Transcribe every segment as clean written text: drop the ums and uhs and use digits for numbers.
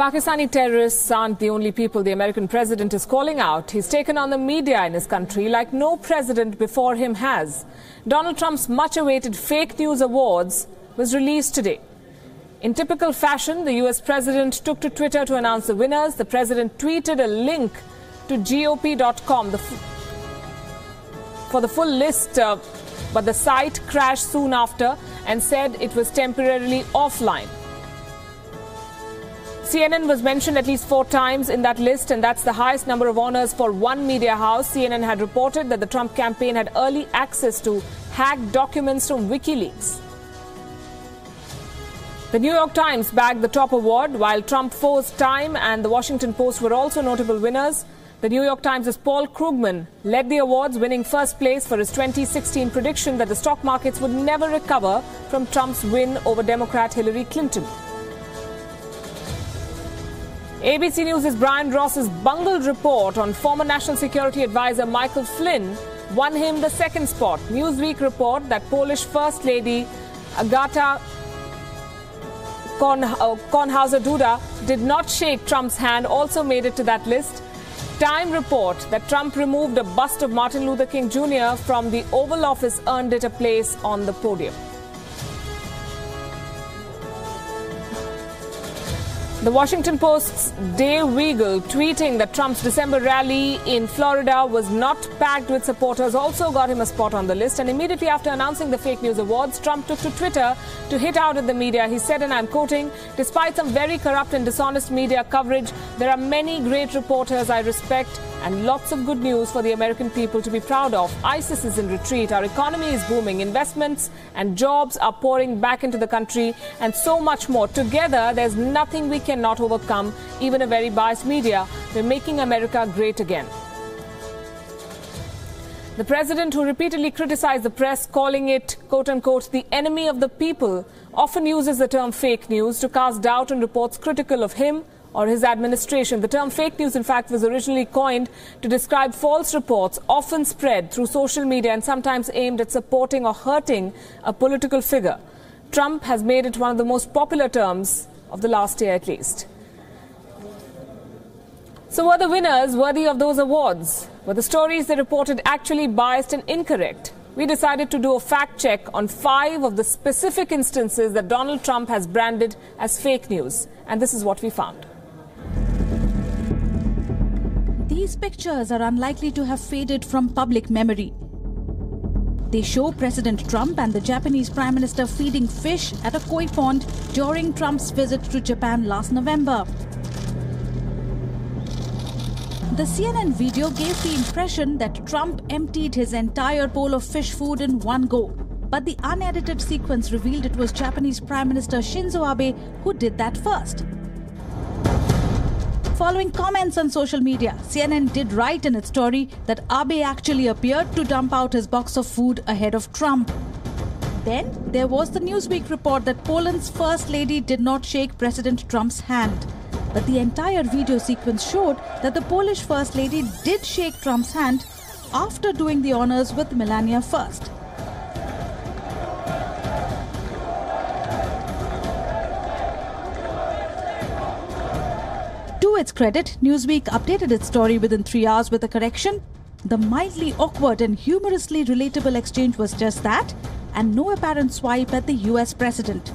Pakistani terrorists aren't the only people the American president is calling out. He's taken on the media in his country like no president before him has. Donald Trump's much-awaited fake news awards was released today. In typical fashion, the US president took to Twitter to announce the winners. The president tweeted a link to GOP.com for the full list, but the site crashed soon after and said it was temporarily offline. CNN was mentioned at least 4 times in that list, and that's the highest number of honors for one media house. CNN had reported that the Trump campaign had early access to hacked documents from WikiLeaks. The New York Times bagged the top award, while Trump forced Time and the Washington Post were also notable winners. The New York Times' Paul Krugman led the awards, winning first place for his 2016 prediction that the stock markets would never recover from Trump's win over Democrat Hillary Clinton. ABC News' Brian Ross's bungled report on former National Security Advisor Michael Flynn won him the second spot. Newsweek report that Polish First Lady Agata Konhauser-Duda did not shake Trump's hand also made it to that list. Time report that Trump removed a bust of Martin Luther King Jr. from the Oval Office earned it a place on the podium. The Washington Post's Dave Weigel tweeting that Trump's December rally in Florida was not packed with supporters also got him a spot on the list. And immediately after announcing the fake news awards, Trump took to Twitter to hit out at the media. He said, and I'm quoting, "Despite some very corrupt and dishonest media coverage, there are many great reporters I respect and lots of good news for the American people to be proud of. ISIS is in retreat. Our economy is booming. Investments and jobs are pouring back into the country and so much more. Together, there's nothing we cannot overcome, even a very biased media. We're making America great again." The president, who repeatedly criticized the press, calling it, quote-unquote, the enemy of the people, often uses the term fake news to cast doubt on reports critical of him or his administration. The term fake news, in fact, was originally coined to describe false reports often spread through social media and sometimes aimed at supporting or hurting a political figure. Trump has made it one of the most popular terms of the last year at least. So were the winners worthy of those awards? Were the stories they reported actually biased and incorrect? We decided to do a fact check on 5 of the specific instances that Donald Trump has branded as fake news. And this is what we found. These pictures are unlikely to have faded from public memory. They show President Trump and the Japanese Prime Minister feeding fish at a koi pond during Trump's visit to Japan last November. The CNN video gave the impression that Trump emptied his entire bowl of fish food in one go. But the unedited sequence revealed it was Japanese Prime Minister Shinzo Abe who did that first. Following comments on social media, CNN did write in its story that Abe actually appeared to dump out his box of food ahead of Trump. Then there was the Newsweek report that Poland's First Lady did not shake President Trump's hand. But the entire video sequence showed that the Polish First Lady did shake Trump's hand after doing the honors with Melania first. To its credit, Newsweek updated its story within 3 hours with a correction. The mildly awkward and humorously relatable exchange was just that, and no apparent swipe at the US president.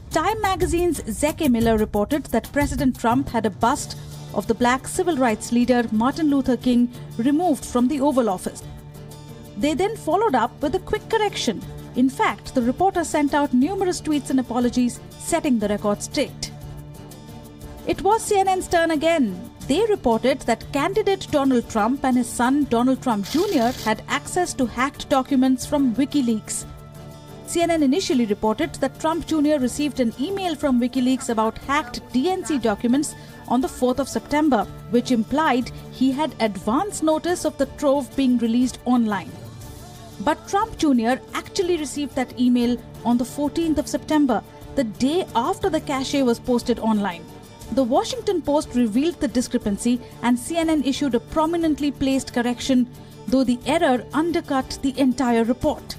Time magazine's Zeke Miller reported that President Trump had a bust of the black civil rights leader Martin Luther King removed from the Oval Office. They then followed up with a quick correction. In fact, the reporter sent out numerous tweets and apologies, setting the record straight. It was CNN's turn again. They reported that candidate Donald Trump and his son Donald Trump Jr. had access to hacked documents from WikiLeaks. CNN initially reported that Trump Jr. received an email from WikiLeaks about hacked DNC documents on the 4th of September, which implied he had advance notice of the trove being released online. But Trump Jr. actually received that email on the 14th of September, the day after the cache was posted online. The Washington Post revealed the discrepancy and CNN issued a prominently placed correction, though the error undercut the entire report.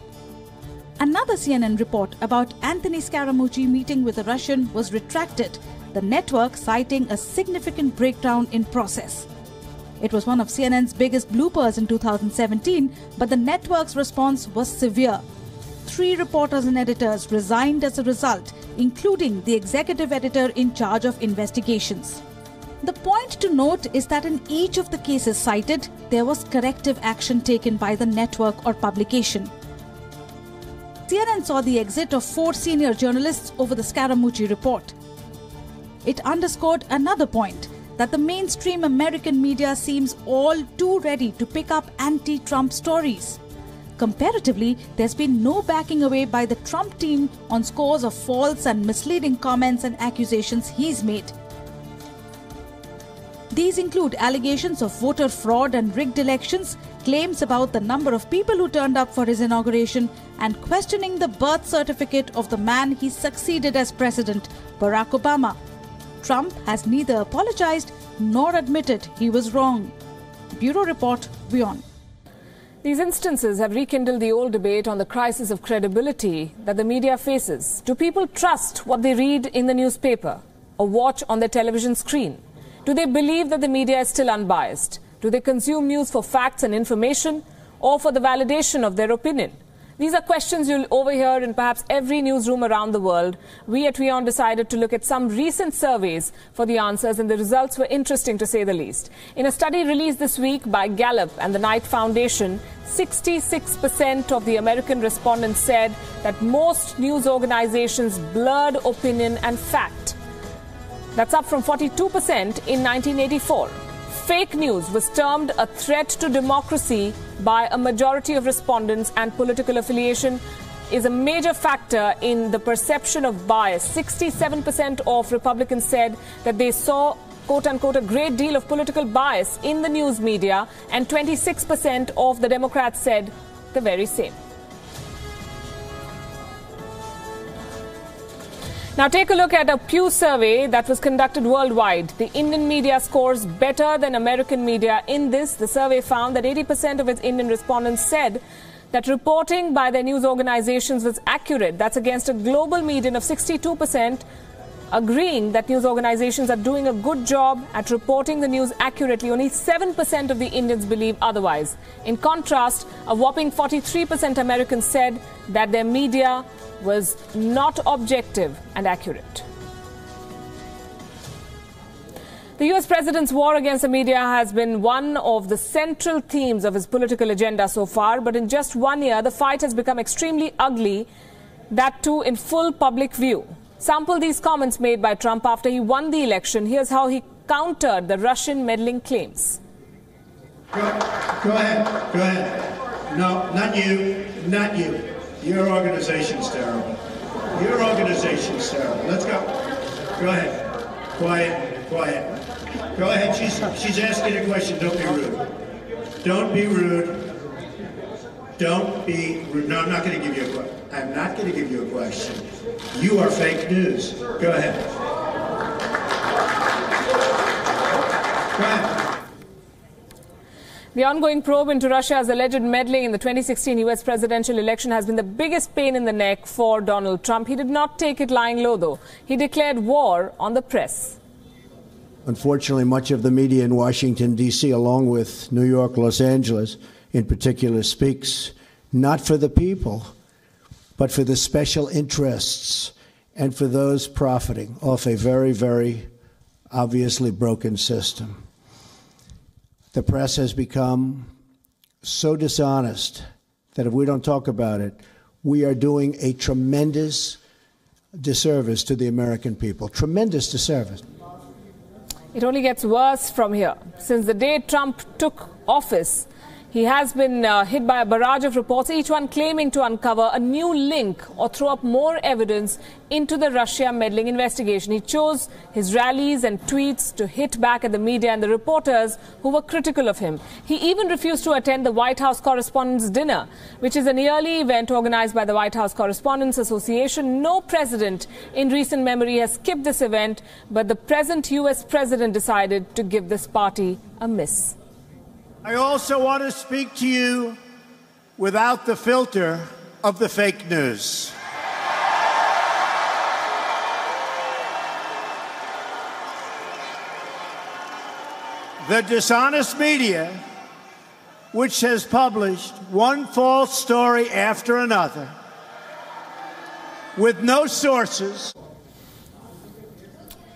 Another CNN report about Anthony Scaramucci meeting with a Russian was retracted the network citing a significant breakdown in process. It was one of CNN's biggest bloopers in 2017, but the network's response was severe. 3 reporters and editors resigned as a result, including the executive editor in charge of investigations. The point to note is that in each of the cases cited, there was corrective action taken by the network or publication. CNN saw the exit of 4 senior journalists over the Scaramucci report. It underscored another point, that the mainstream American media seems all too ready to pick up anti-Trump stories. Comparatively, there's been no backing away by the Trump team on scores of false and misleading comments and accusations he's made. These include allegations of voter fraud and rigged elections, claims about the number of people who turned up for his inauguration, and questioning the birth certificate of the man he succeeded as president, Barack Obama. Trump has neither apologized nor admitted he was wrong. Bureau Report, WION. These instances have rekindled the old debate on the crisis of credibility that the media faces. Do people trust what they read in the newspaper or watch on their television screen? Do they believe that the media is still unbiased? Do they consume news for facts and information or for the validation of their opinion? These are questions you'll overhear in perhaps every newsroom around the world. We at WION decided to look at some recent surveys for the answers, and the results were interesting to say the least. In a study released this week by Gallup and the Knight Foundation, 66% of the American respondents said that most news organizations blurred opinion and fact. That's up from 42% in 1984. Fake news was termed a threat to democracy by a majority of respondents, and political affiliation is a major factor in the perception of bias. 67% of Republicans said that they saw, quote-unquote, a great deal of political bias in the news media, and 26% of the Democrats said the very same. Now take a look at a Pew survey that was conducted worldwide. The Indian media scores better than American media in this. The survey found that 80% of its Indian respondents said that reporting by their news organizations was accurate. That's against a global median of 62%, agreeing that news organizations are doing a good job at reporting the news accurately. Only 7% of the Indians believe otherwise. In contrast, a whopping 43% Americans said that their media was not objective and accurate. The US president's war against the media has been one of the central themes of his political agenda so far, but in just 1 year, the fight has become extremely ugly, that too in full public view. Sample these comments made by Trump after he won the election. Here's how he countered the Russian meddling claims. Go ahead. No, not you. Your organization's terrible. Let's go. Go ahead. Quiet. Go ahead. She's asking a question. Don't be rude. No, I'm not going to give you a question. You are fake news. Go ahead. The ongoing probe into Russia's alleged meddling in the 2016 US presidential election has been the biggest pain in the neck for Donald Trump. He did not take it lying low, though. He declared war on the press. Unfortunately, much of the media in Washington, D.C., along with New York, Los Angeles in particular, speaks not for the people, but for the special interests and for those profiting off a very, very obviously broken system. The press has become so dishonest that if we don't talk about it, we are doing a tremendous disservice to the American people. Tremendous disservice. It only gets worse from here. Since the day Trump took office, he has been hit by a barrage of reports, each one claiming to uncover a new link or throw up more evidence into the Russia meddling investigation. He chose his rallies and tweets to hit back at the media and the reporters who were critical of him. He even refused to attend the White House Correspondents' Dinner, which is an yearly event organized by the White House Correspondents Association. No president in recent memory has skipped this event, but the present U.S. president decided to give this party a miss. I also want to speak to you without the filter of the fake news. the dishonest media, which has published one false story after another with no sources.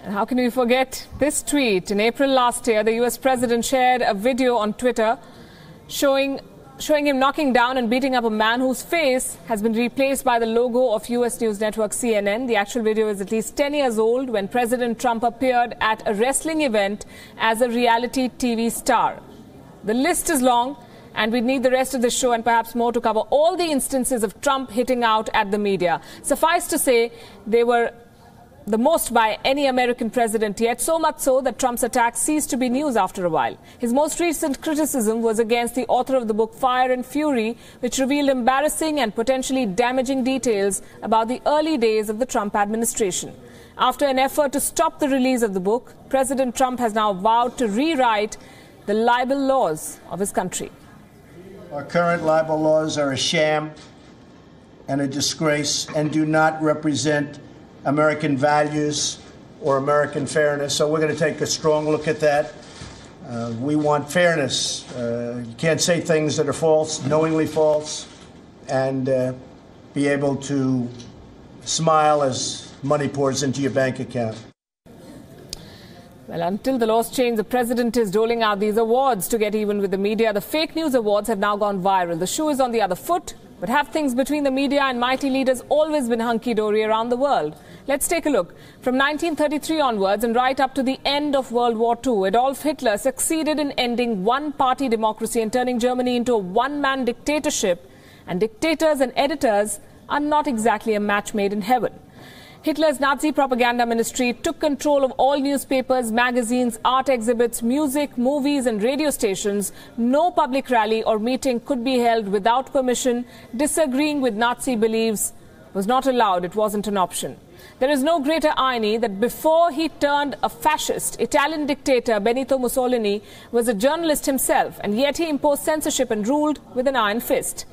And how can we forget this tweet? In April last year, the US president shared a video on Twitter showing him knocking down and beating up a man whose face has been replaced by the logo of US news network CNN. The actual video is at least 10 years old when President Trump appeared at a wrestling event as a reality TV star. The list is long, and we need the rest of the show and perhaps more to cover all the instances of Trump hitting out at the media. Suffice to say, they were the most by any American president yet, so much so that Trump's attacks ceased to be news after a while. His most recent criticism was against the author of the book Fire and Fury, which revealed embarrassing and potentially damaging details about the early days of the Trump administration. After an effort to stop the release of the book, President Trump has now vowed to rewrite the libel laws of his country. Our current libel laws are a sham and a disgrace and do not represent American values or American fairness. So we're going to take a strong look at that. We want fairness. You can't say things that are false, knowingly false, and be able to smile as money pours into your bank account. Well, until the laws change, the president is doling out these awards to get even with the media. The fake news awards have now gone viral. The shoe is on the other foot. But have things between the media and mighty leaders always been hunky-dory around the world? Let's take a look. From 1933 onwards and right up to the end of World War II, Adolf Hitler succeeded in ending one-party democracy and turning Germany into a one-man dictatorship. And dictators and editors are not exactly a match made in heaven. Hitler's Nazi propaganda ministry took control of all newspapers, magazines, art exhibits, music, movies and radio stations. No public rally or meeting could be held without permission. Disagreeing with Nazi beliefs was not allowed. It wasn't an option. There is no greater irony that before he turned a fascist, Italian dictator Benito Mussolini was a journalist himself, and yet he imposed censorship and ruled with an iron fist.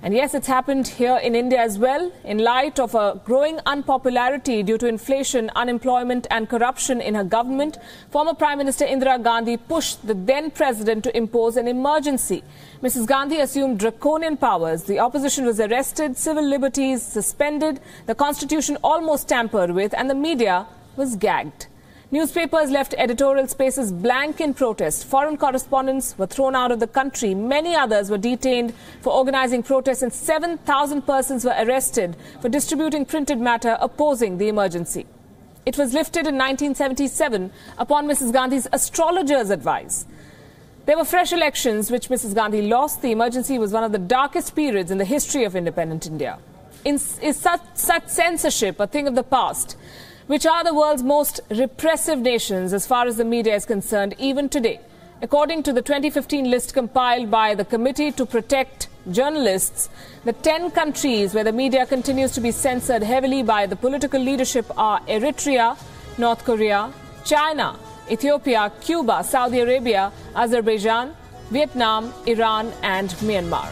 And yes, it's happened here in India as well. In light of a growing unpopularity due to inflation, unemployment and corruption in her government, former Prime Minister Indira Gandhi pushed the then president to impose an emergency. Mrs. Gandhi assumed draconian powers. The opposition was arrested, civil liberties suspended, the constitution almost tampered with, and the media was gagged. Newspapers left editorial spaces blank in protest. Foreign correspondents were thrown out of the country. Many others were detained for organizing protests, and 7,000 persons were arrested for distributing printed matter opposing the emergency. It was lifted in 1977 upon Mrs. Gandhi's astrologer's advice. There were fresh elections, which Mrs. Gandhi lost. The emergency was one of the darkest periods in the history of independent India. Is such censorship a thing of the past? Which are the world's most repressive nations as far as the media is concerned even today? According to the 2015 list compiled by the Committee to Protect Journalists, the 10 countries where the media continues to be censored heavily by the political leadership are Eritrea, North Korea, China, Ethiopia, Cuba, Saudi Arabia, Azerbaijan, Vietnam, Iran and Myanmar.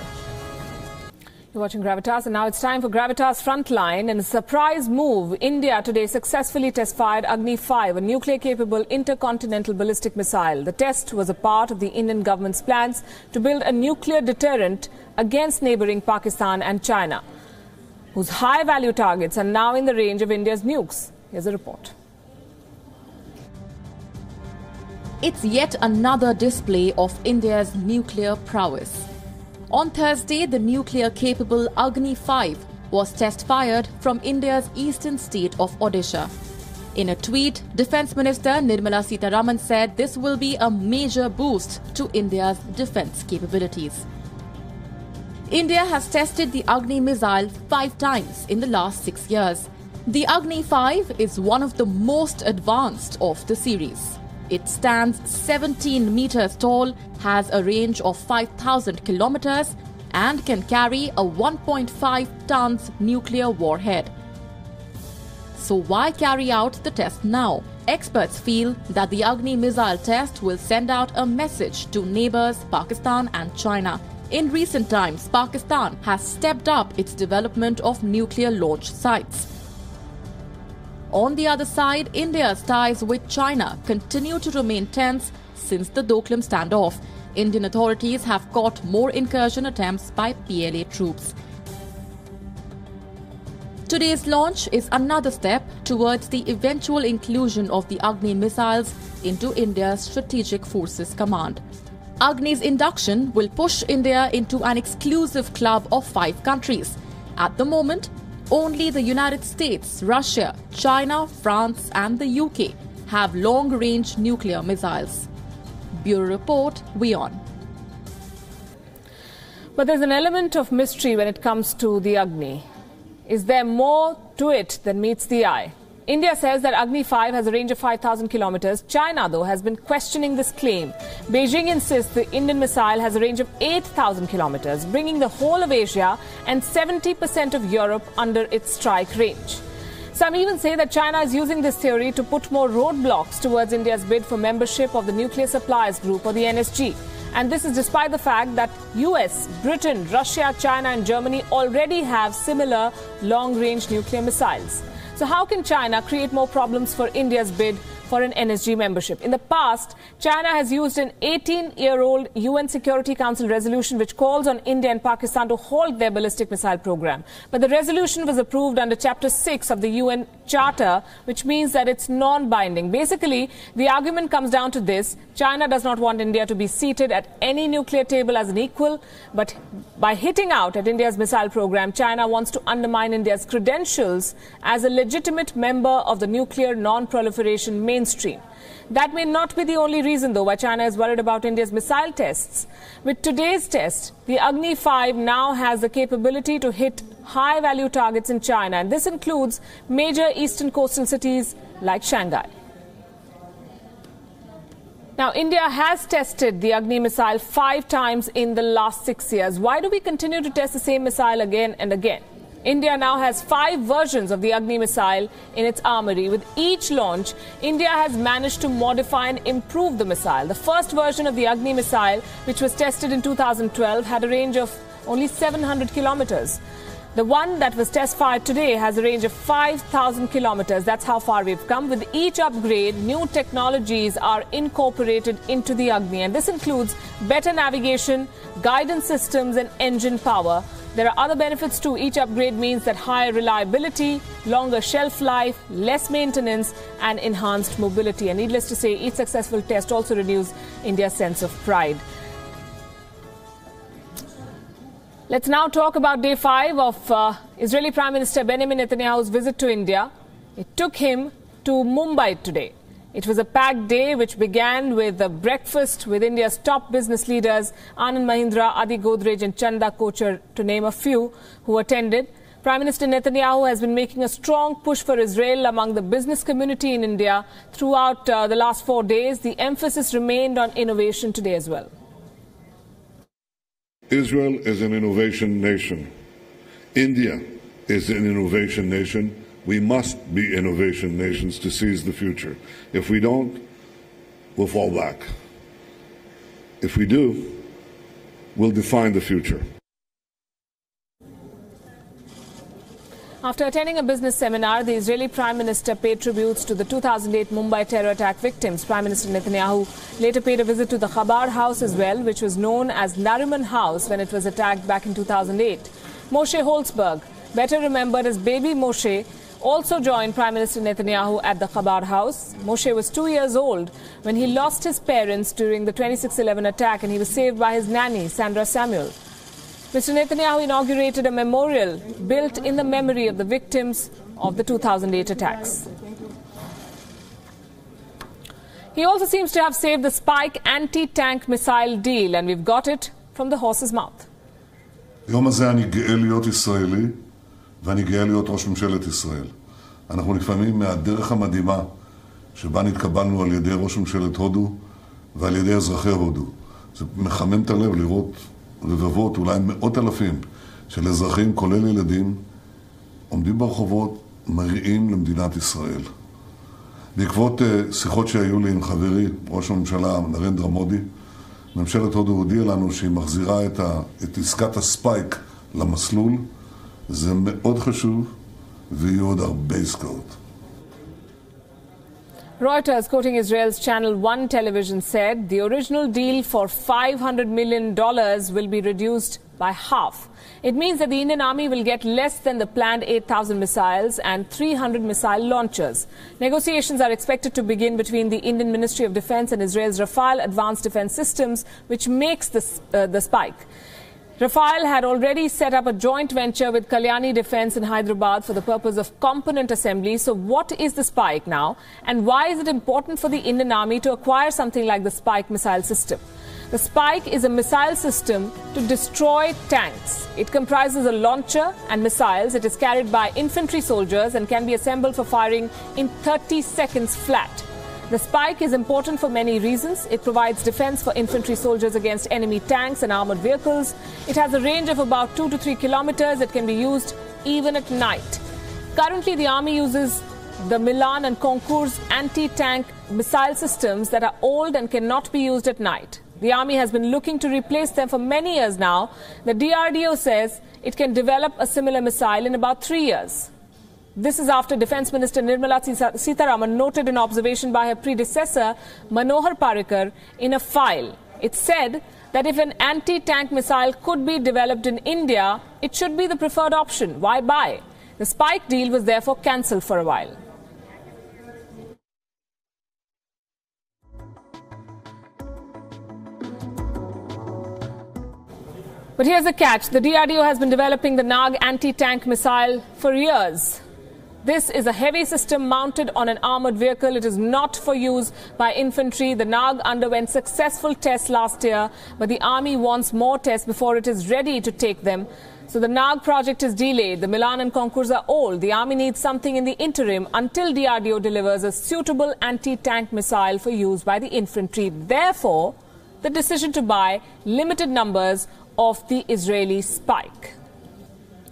You're watching Gravitas, and now it's time for Gravitas Frontline. In a surprise move, India today successfully test-fired Agni-5, a nuclear-capable intercontinental ballistic missile. The test was a part of the Indian government's plans to build a nuclear deterrent against neighbouring Pakistan and China, whose high-value targets are now in the range of India's nukes. Here's a report. It's yet another display of India's nuclear prowess. On Thursday, the nuclear-capable Agni-5 was test-fired from India's eastern state of Odisha. In a tweet, Defence Minister Nirmala Sitharaman said this will be a major boost to India's defence capabilities. India has tested the Agni missile 5 times in the last 6 years. The Agni-5 is one of the most advanced of the series. It stands 17 meters tall, has a range of 5,000 kilometers and can carry a 1.5 tons nuclear warhead. So why carry out the test now? Experts feel that the Agni missile test will send out a message to neighbors Pakistan and China. In recent times, Pakistan has stepped up its development of nuclear launch sites. On the other side, India's ties with China continue to remain tense since the Doklam standoff. Indian authorities have caught more incursion attempts by PLA troops. Today's launch is another step towards the eventual inclusion of the Agni missiles into India's Strategic Forces Command. Agni's induction will push India into an exclusive club of 5 countries. At the moment, only the United States, Russia, China, France and the UK have long-range nuclear missiles. Bureau Report, WION. But there's an element of mystery when it comes to the Agni. Is there more to it than meets the eye? India says that Agni 5 has a range of 5,000 kilometers. China, though, has been questioning this claim. Beijing insists the Indian missile has a range of 8,000 kilometers, bringing the whole of Asia and 70% of Europe under its strike range. Some even say that China is using this theory to put more roadblocks towards India's bid for membership of the Nuclear Suppliers Group, or the NSG. And this is despite the fact that US, Britain, Russia, China and Germany already have similar long-range nuclear missiles. So how can China create more problems for India's bid for an NSG membership? In the past, China has used an 18-year-old UN Security Council resolution which calls on India and Pakistan to halt their ballistic missile program. But the resolution was approved under Chapter 6 of the UN Charter, which means that it's non-binding. Basically, the argument comes down to this: China does not want India to be seated at any nuclear table as an equal, but by hitting out at India's missile program, China wants to undermine India's credentials as a legitimate member of the nuclear non-proliferation mainstream. That may not be the only reason, though, why China is worried about India's missile tests. With today's test, the Agni 5 now has the capability to hit high-value targets in China, and this includes major eastern coastal cities like Shanghai. Now, India has tested the Agni missile 5 times in the last 6 years. Why do we continue to test the same missile again and again? India now has 5 versions of the Agni missile in its armory. With each launch, India has managed to modify and improve the missile. The first version of the Agni missile, which was tested in 2012, had a range of only 700 kilometers. The one that was test-fired today has a range of 5,000 kilometers. That's how far we've come. With each upgrade, new technologies are incorporated into the Agni, and this includes better navigation, guidance systems and engine power. There are other benefits too. Each upgrade means that higher reliability, longer shelf life, less maintenance and enhanced mobility. And needless to say, each successful test also renews India's sense of pride. Let's now talk about day 5 of Israeli Prime Minister Benjamin Netanyahu's visit to India. It took him to Mumbai today. It was a packed day which began with a breakfast with India's top business leaders, Anand Mahindra, Adi Godrej and Chanda Kochar, to name a few, who attended. Prime Minister Netanyahu has been making a strong push for Israel among the business community in India throughout the last 4 days. The emphasis remained on innovation today as well. Israel is an innovation nation. India is an innovation nation. We must be innovation nations to seize the future. If we don't, we'll fall back. If we do, we'll define the future. After attending a business seminar, the Israeli Prime Minister paid tributes to the 2008 Mumbai terror attack victims. Prime Minister Netanyahu later paid a visit to the Chabad house as well, which was known as Nariman House when it was attacked back in 2008. Moshe Holzberg, better remembered as Baby Moshe, also joined Prime Minister Netanyahu at the Chabad house. Moshe was 2 years old when he lost his parents during the 26/11 attack, and he was saved by his nanny, Sandra Samuel. Mr. Netanyahu inaugurated a memorial built in the memory of the victims of the 2008 attacks. He also seems to have saved the Spike anti-tank missile deal, and we've got it from the horse's mouth. היום הזה אני גאה להיות ישראלי, ואני גאה להיות ראש ממשלת ישראל. אנחנו לפעמים מהדרך המדהימה שבה נתקבלנו על ידי ראש ממשלת הודו ועל ידי אזרחי הודו. זה מחמם את הלב לראות רבבות, אולי מאות אלפים של אזרחים, כולל ילדים, עומדים ברחובות, מריעים למדינת ישראל. בעקבות שיחות שהיו לי עם חברי, ראש הממשלה נרנדרה מודי, ממשלת הודו הודיעה לנו שהיא מחזירה את עסקת הספייק למסלול. זה מאוד חשוב, ויהיו עוד הרבה עסקאות. Reuters, quoting Israel's Channel 1 television, said the original deal for $500 million will be reduced by half. It means that the Indian Army will get less than the planned 8,000 missiles and 300 missile launchers. Negotiations are expected to begin between the Indian Ministry of Defense and Israel's Rafale Advanced Defense Systems, which makes the Spike. Rafale had already set up a joint venture with Kalyani Defense in Hyderabad for the purpose of component assembly. So what is the Spike now? And why is it important for the Indian Army to acquire something like the Spike missile system? The Spike is a missile system to destroy tanks. It comprises a launcher and missiles. It is carried by infantry soldiers and can be assembled for firing in 30 seconds flat. The Spike is important for many reasons. It provides defense for infantry soldiers against enemy tanks and armored vehicles. It has a range of about 2 to 3 kilometers. It can be used even at night. Currently, the Army uses the Milan and Concours anti-tank missile systems that are old and cannot be used at night. The Army has been looking to replace them for many years now. The DRDO says it can develop a similar missile in about 3 years. This is after Defence Minister Nirmala Sitharaman noted an observation by her predecessor, Manohar Parrikar, in a file. It said that if an anti-tank missile could be developed in India, it should be the preferred option. Why buy? The Spike deal was therefore cancelled for a while. But here's the catch. The DRDO has been developing the Nag anti-tank missile for years. This is a heavy system mounted on an armored vehicle. It is not for use by infantry. The Nag underwent successful tests last year, but the Army wants more tests before it is ready to take them. So the Nag project is delayed. The Milan and Concours are old. The Army needs something in the interim until DRDO delivers a suitable anti-tank missile for use by the infantry. Therefore, the decision to buy limited numbers of the Israeli Spike.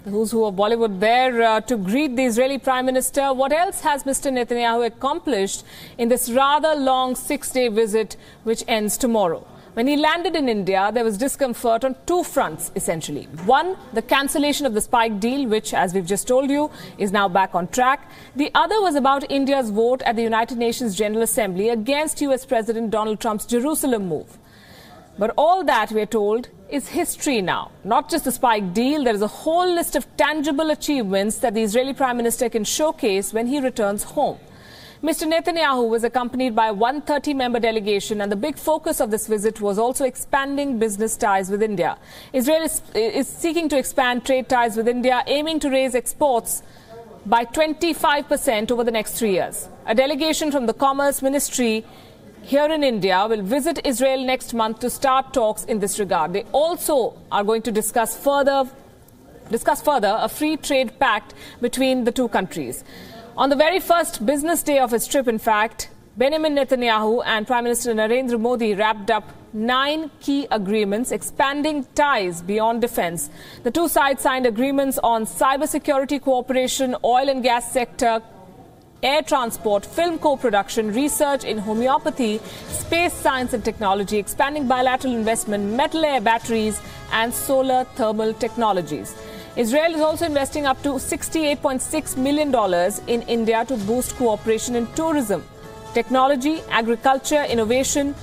The who's who of Bollywood there to greet the Israeli Prime Minister. What else has Mr. Netanyahu accomplished in this rather long 6-day visit which ends tomorrow? When he landed in India, there was discomfort on two fronts, essentially. One, the cancellation of the Spike deal, which, as we've just told you, is now back on track. The other was about India's vote at the United Nations General Assembly against US President Donald Trump's Jerusalem move. But all that, we're told, is history now. Not just the Spike deal, there is a whole list of tangible achievements that the Israeli Prime Minister can showcase when he returns home. Mr. Netanyahu was accompanied by a 130-member delegation, and the big focus of this visit was also expanding business ties with India. Israel is seeking to expand trade ties with India, aiming to raise exports by 25% over the next 3 years. A delegation from the Commerce Ministry here in India will visit Israel next month to start talks in this regard. They also are going to discuss further a free trade pact between the two countries. On the very first business day of his trip, in fact, Benjamin Netanyahu and Prime Minister Narendra Modi wrapped up 9 key agreements expanding ties beyond defense. The two sides signed agreements on cybersecurity cooperation, oil and gas sector, air transport, film co-production, research in homeopathy, space science and technology, expanding bilateral investment, metal air batteries and solar thermal technologies. Israel is also investing up to $68.6 million in India to boost cooperation in tourism, technology, agriculture, innovation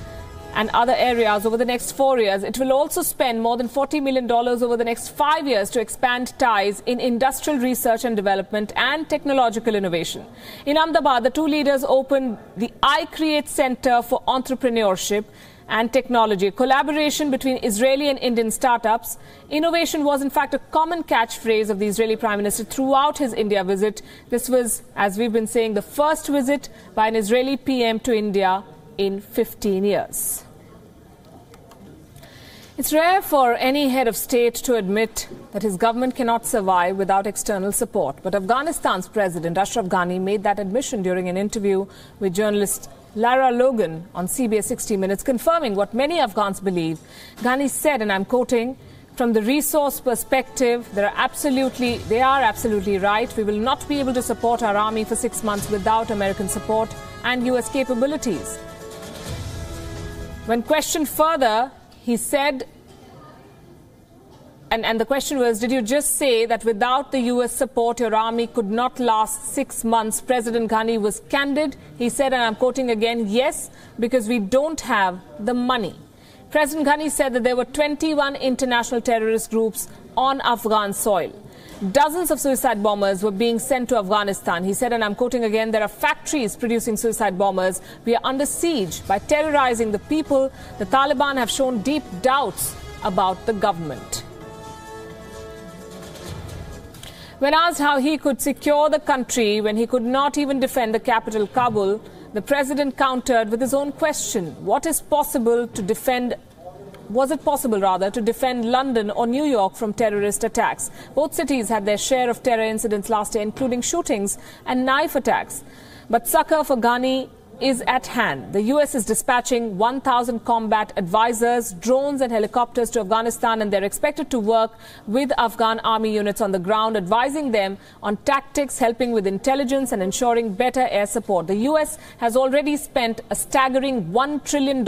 and other areas over the next 4 years. It will also spend more than $40 million over the next 5 years to expand ties in industrial research and development and technological innovation. In Ahmedabad, the two leaders opened the iCreate Center for Entrepreneurship and Technology, a collaboration between Israeli and Indian startups. Innovation was, in fact, a common catchphrase of the Israeli Prime Minister throughout his India visit. This was, as we've been saying, the first visit by an Israeli PM to India in 15 years. It's rare for any head of state to admit that his government cannot survive without external support. But Afghanistan's President Ashraf Ghani made that admission during an interview with journalist Lara Logan on CBS 60 Minutes, confirming what many Afghans believe. Ghani said, and I'm quoting, "From the resource perspective, they are absolutely right. We will not be able to support our army for 6 months without American support and US capabilities." When questioned further, he said And the question was, did you just say that without the US support, your army could not last 6 months? President Ghani was candid. He said, and I'm quoting again, yes, because we don't have the money. President Ghani said that there were 21 international terrorist groups on Afghan soil. Dozens of suicide bombers were being sent to Afghanistan. He said, and I'm quoting again, there are factories producing suicide bombers. We are under siege by terrorizing the people. The Taliban have shown deep doubts about the government. When asked how he could secure the country when he could not even defend the capital, Kabul, the president countered with his own question. Was it possible to defend London or New York from terrorist attacks? Both cities had their share of terror incidents last year, including shootings and knife attacks. But succor for Ghani is at hand. The US is dispatching 1,000 combat advisors, drones and helicopters to Afghanistan, and they're expected to work with Afghan army units on the ground, advising them on tactics, helping with intelligence and ensuring better air support. The US has already spent a staggering $1 trillion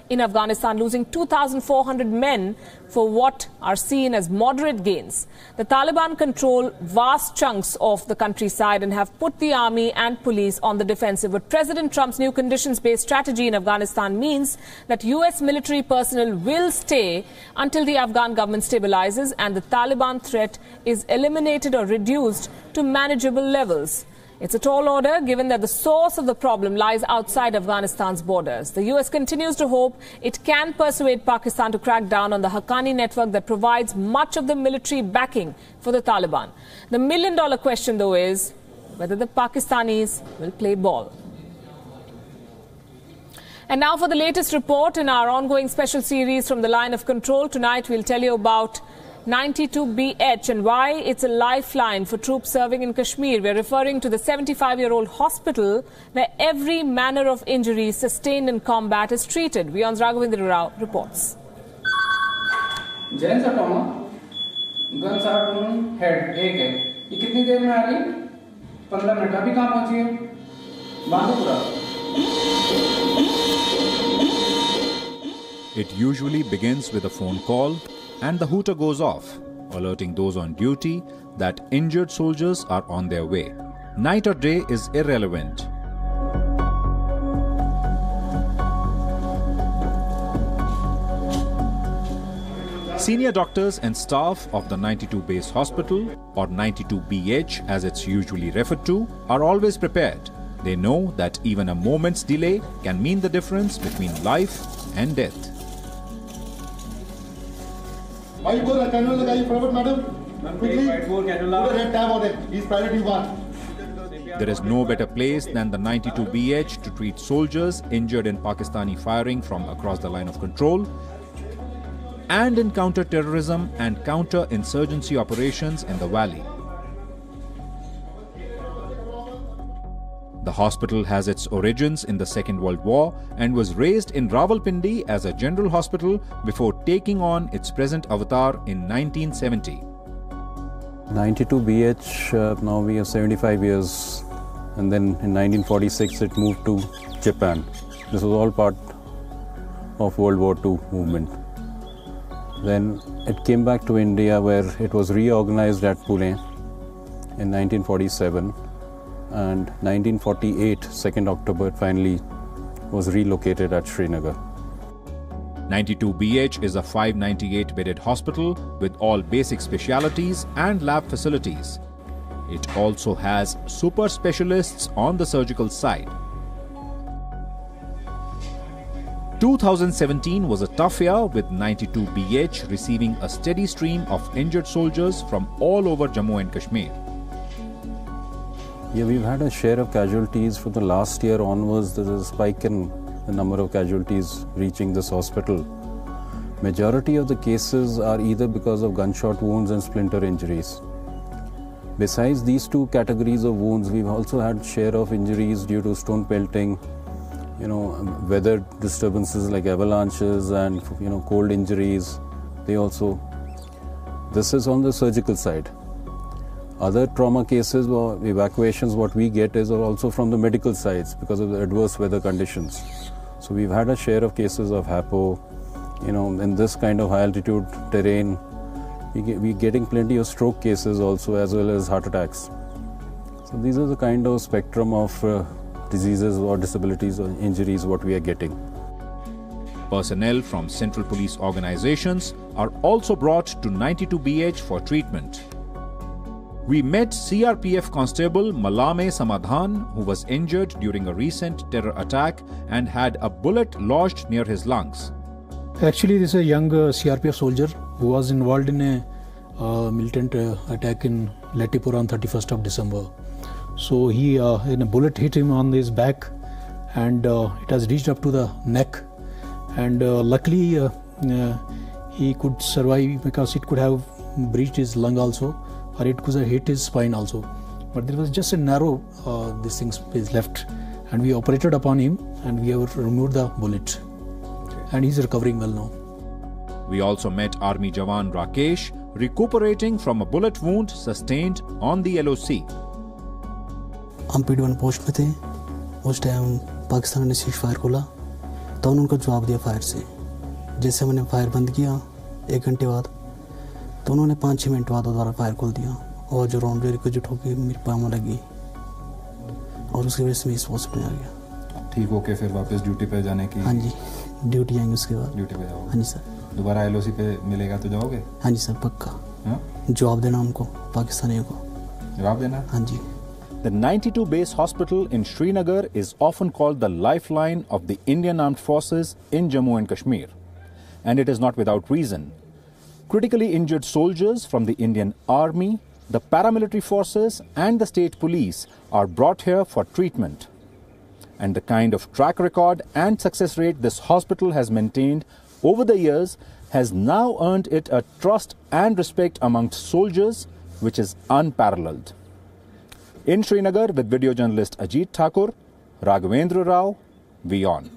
in Afghanistan, losing 2,400 men for what are seen as moderate gains. The Taliban control vast chunks of the countryside and have put the army and police on the defensive. But President Trump's new conditions-based strategy in Afghanistan means that US military personnel will stay until the Afghan government stabilizes and the Taliban threat is eliminated or reduced to manageable levels. It's a tall order, given that the source of the problem lies outside Afghanistan's borders. The US continues to hope it can persuade Pakistan to crack down on the Haqqani network that provides much of the military backing for the Taliban. The million-dollar question, though, is whether the Pakistanis will play ball. And now for the latest report in our ongoing special series from the Line of Control. Tonight, we'll tell you about 92BH and why it's a lifeline for troops serving in Kashmir. We're referring to the 75-year-old hospital where every manner of injury sustained in combat is treated. WION's Raghavendra Rao reports. Head एक है ये कितनी देर में आ रही 15 minute अभी कहाँ पहुंची है Bandipora It usually begins with a phone call and the hooter goes off, alerting those on duty that injured soldiers are on their way. Night or day is irrelevant. Senior doctors and staff of the 92 Base Hospital, or 92BH as it's usually referred to, are always prepared. They know that even a moment's delay can mean the difference between life and death. There is no better place than the 92BH to treat soldiers injured in Pakistani firing from across the line of control and in counter-terrorism and counter-insurgency operations in the valley. The hospital has its origins in the Second World War and was raised in Rawalpindi as a general hospital before taking on its present avatar in 1970. 92BH, now we have 75 years, and then in 1946 it moved to Japan. This was all part of World War II movement. Then it came back to India, where it was reorganized at Pune in 1947, and 1948, 2nd October, it finally was relocated at Srinagar. 92BH is a 598-bedded hospital with all basic specialities and lab facilities. It also has super specialists on the surgical side. 2017 was a tough year, with 92BH receiving a steady stream of injured soldiers from all over Jammu and Kashmir. Yeah, we've had a share of casualties from the last year onwards. There's a spike in the number of casualties reaching this hospital. Majority of the cases are either because of gunshot wounds and splinter injuries. Besides these two categories of wounds, we've also had share of injuries due to stone pelting, weather disturbances like avalanches and, cold injuries. This is on the surgical side. Other trauma cases or evacuations, what we get is also from the medical sides because of the adverse weather conditions. So we've had a share of cases of HAPO, in this kind of high altitude terrain, We're getting plenty of stroke cases also, as well as heart attacks. So these are the kind of spectrum of diseases or disabilities or injuries what we are getting. Personnel from Central Police organizations are also brought to 92BH for treatment. We met CRPF Constable Malame Samadhan, who was injured during a recent terror attack and had a bullet lodged near his lungs. Actually, this is a young CRPF soldier who was involved in a militant attack in Latipur on 31st of December. So a bullet hit him on his back, and it has reached up to the neck. And luckily, he could survive because it could have breached his lung also, or it could have hit his spine also. But there was just a narrow space left, and we operated upon him, and we have removed the bullet. And he's recovering well now. We also met Army Jawan Rakesh, recuperating from a bullet wound sustained on the LOC. हम PD1 post पे थे। उस time Pakistan ने cease fire खोला, तो उन्होंने जवाब दिया फायर से। जैसे मैंने फायर बंद किया 1 घंटे बाद, तो उन्होंने 5-6 मिनट बाद दोबारा फायर खोल दिया, और जो राउंड को जो ठोकी मेरे पाँव में लगी, और उसकी वजह से मैं इस हॉस्पिटल में आ गया। ठीक होके फिर वापस ड्यूटी पे जाने की? हाँ जी, ड्यूटी आएंगे उसके बाद। ड्यूटी पे जाओगे? हाँ जी सर। दोबारा LOC पे मिलेगा तो जाओगे? हाँ जी सर, पक्का। जवाब देना उनको, पाकिस्तानियों को जवाब देना। हाँ जी। The 92 base hospital in Srinagar is often called the lifeline of the Indian Armed Forces in Jammu and Kashmir. And it is not without reason. Critically injured soldiers from the Indian Army, the paramilitary forces and the state police are brought here for treatment. And the kind of track record and success rate this hospital has maintained over the years has now earned it a trust and respect amongst soldiers, which is unparalleled. In Srinagar, with video journalist Ajit Thakur, Raghavendra Rao, WION.